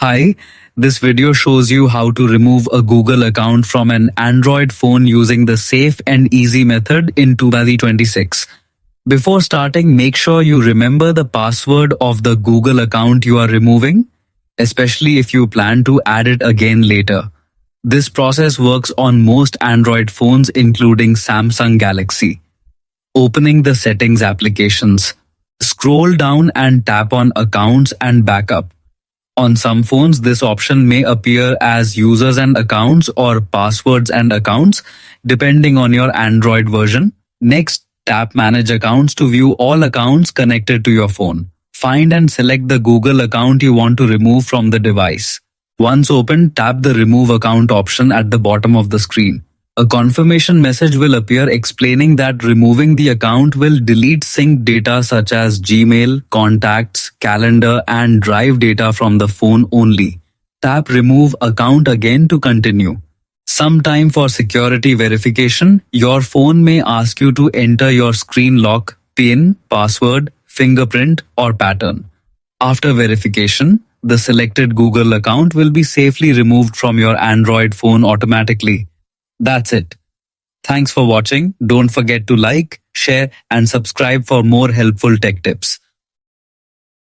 Hi, this video shows you how to remove a Google account from an Android phone using the safe and easy method in 2026. Before starting, make sure you remember the password of the Google account you are removing, especially if you plan to add it again later. This process works on most Android phones including Samsung Galaxy. Opening the Settings applications. Scroll down and tap on Accounts and Backup. On some phones, this option may appear as Users and Accounts or Passwords and Accounts, depending on your Android version. Next, tap Manage Accounts to view all accounts connected to your phone. Find and select the Google account you want to remove from the device. Once open, tap the Remove Account option at the bottom of the screen. A confirmation message will appear explaining that removing the account will delete synced data such as Gmail, contacts, calendar, and drive data from the phone only. Tap Remove Account again to continue. Sometime for security verification, your phone may ask you to enter your screen lock, PIN, password, fingerprint, or pattern. After verification, the selected Google account will be safely removed from your Android phone automatically. That's it. Thanks for watching. Don't forget to like, share, and subscribe for more helpful tech tips.